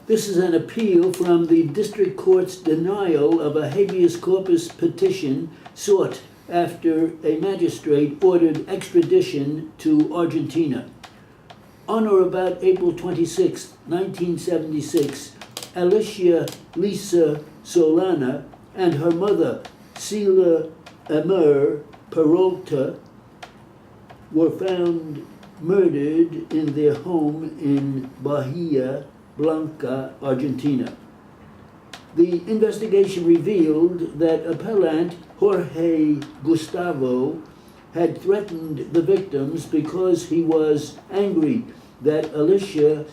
This is an appeal from the district court's denial of a habeas corpus petition sought after a magistrate ordered extradition to Argentina. On or about April 26, 1976, Alicia Lisa Solana and her mother, Celia Emer Peralta, were found murdered in their home in Bahia Blanca, Argentina. The investigation revealed that appellant Jorge Gustavo had threatened the victims because he was angry that Alicia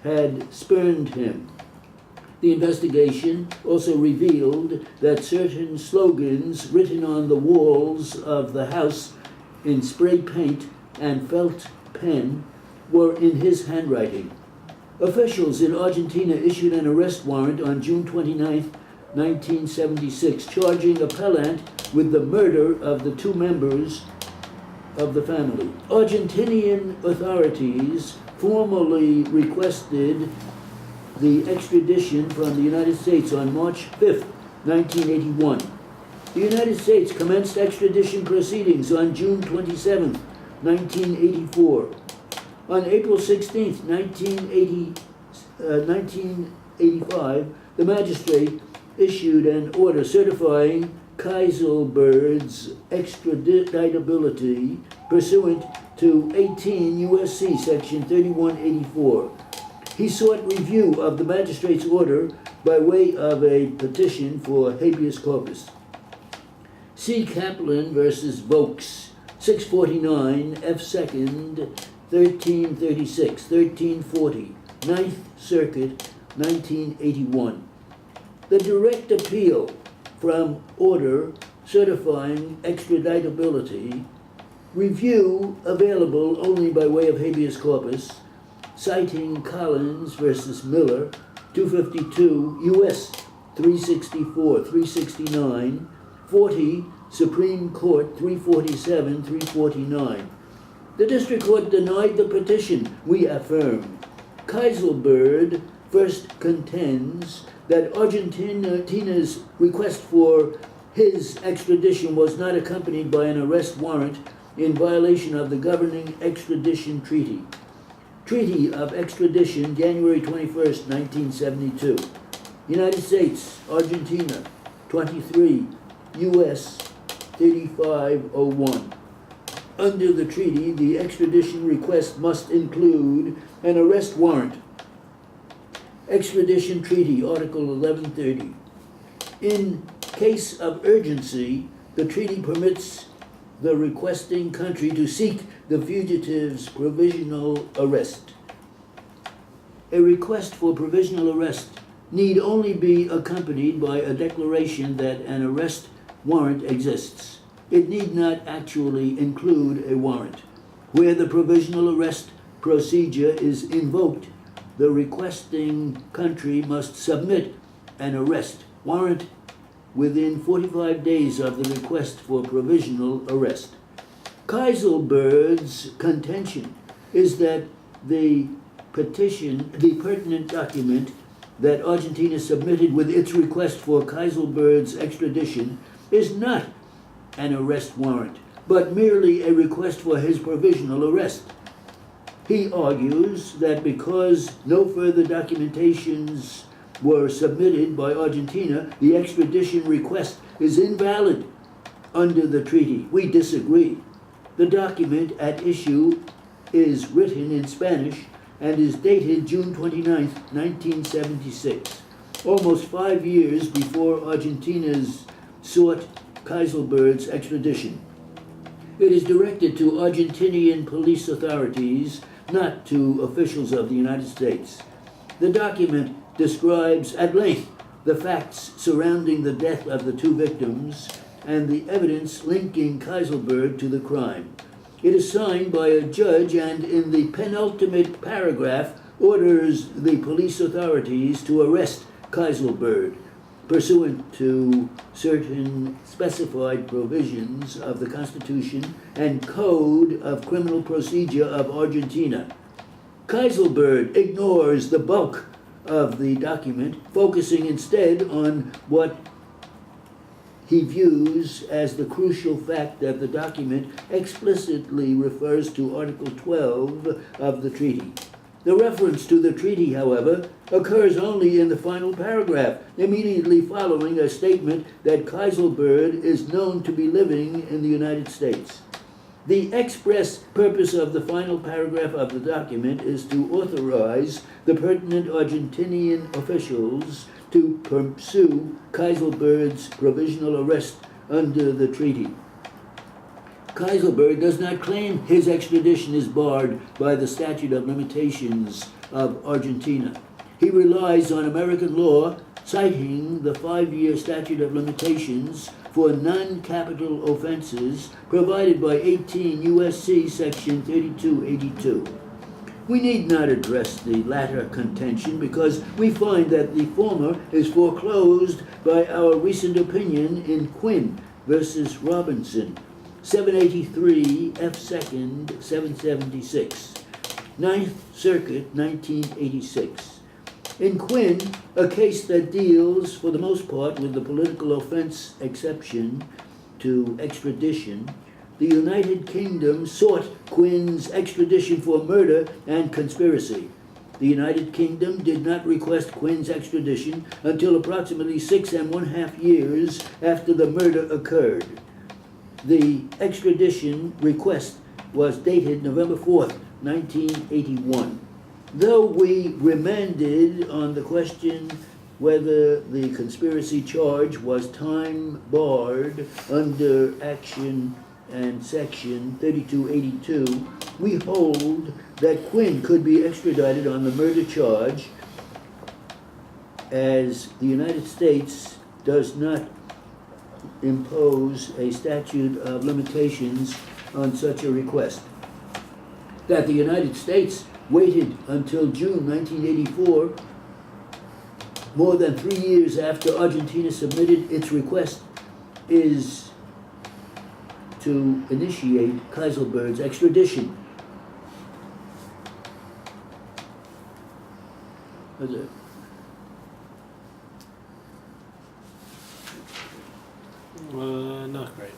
had spurned him. The investigation also revealed that certain slogans written on the walls of the house in spray paint and felt pen were in his handwriting. Officials in Argentina issued an arrest warrant on June 29, 1976, charging appellant with the murder of the two members of the family. Argentinian authorities formally requested the extradition from the United States on March 5, 1981. The United States commenced extradition proceedings on June 27, 1984. On April 16, 1985, the magistrate issued an order certifying Keiselberg's extraditability pursuant to 18 U.S.C. section 3184. He sought review of the magistrate's order by way of a petition for habeas corpus. C. Kaplan versus Vokes, 649 F. 2nd, 1336, 1340, 9th Circuit, 1981. The direct appeal from order certifying extraditability, review available only by way of habeas corpus, citing Collins versus Miller, 252 U.S. 364, 369, 40 Supreme Court, 347, 349. The district court denied the petition, we affirm. Keiselberg first contends that Argentina's request for his extradition was not accompanied by an arrest warrant in violation of the governing extradition treaty. Treaty of Extradition, January 21st, 1972. United States, Argentina, 23 U.S. 3501. Under the treaty, the extradition request must include an arrest warrant. Extradition Treaty, Article 1130. In case of urgency, the treaty permits the requesting country to seek the fugitive's provisional arrest. A request for provisional arrest need only be accompanied by a declaration that an arrest warrant exists. It need not actually include a warrant. Where the provisional arrest procedure is invoked, the requesting country must submit an arrest warrant within 45 days of the request for provisional arrest. Keiselberg's contention is that the pertinent document that Argentina submitted with its request for Keiselberg's extradition is not an arrest warrant, but merely a request for his provisional arrest. He argues that because no further documentations were submitted by Argentina, the extradition request is invalid under the treaty. We disagree. The document at issue is written in Spanish and is dated June 29, 1976, almost 5 years before Argentina's sought Keiselberg's extradition. It is directed to Argentinian police authorities, not to officials of the United States. The document describes at length the facts surrounding the death of the two victims and the evidence linking Keiselberg to the crime. It is signed by a judge and in the penultimate paragraph orders the police authorities to arrest Keiselberg pursuant to certain specified provisions of the Constitution and Code of Criminal Procedure of Argentina. Keiselberg ignores the bulk of the document, focusing instead on what he views as the crucial fact that the document explicitly refers to Article 12 of the treaty. The reference to the treaty, however, occurs only in the final paragraph, immediately following a statement that Kaiselberd is known to be living in the United States. The express purpose of the final paragraph of the document is to authorize the pertinent Argentinian officials to pursue Kaiselberd's provisional arrest under the treaty. Kaiselberd does not claim his extradition is barred by the statute of limitations of Argentina. He relies on American law, citing the 5-year statute of limitations for non-capital offenses provided by 18 U.S.C. section 3282. We need not address the latter contention because we find that the former is foreclosed by our recent opinion in Quinn versus Robinson, 783 F. 2nd, 776, 9th Circuit, 1986. In Quinn, a case that deals, for the most part, with the political offense exception to extradition, the United Kingdom sought Quinn's extradition for murder and conspiracy. The United Kingdom did not request Quinn's extradition until approximately 6.5 years after the murder occurred. The extradition request was dated November 4th, 1981. Though we remanded on the question whether the conspiracy charge was time barred under Action and Section 3282, we hold that Quinn could be extradited on the murder charge, as the United States does not impose a statute of limitations on such a request. That the United States waited until June 1984, more than 3 years after Argentina submitted its request, is to initiate Kaiselberd's extradition. That's it. Not great.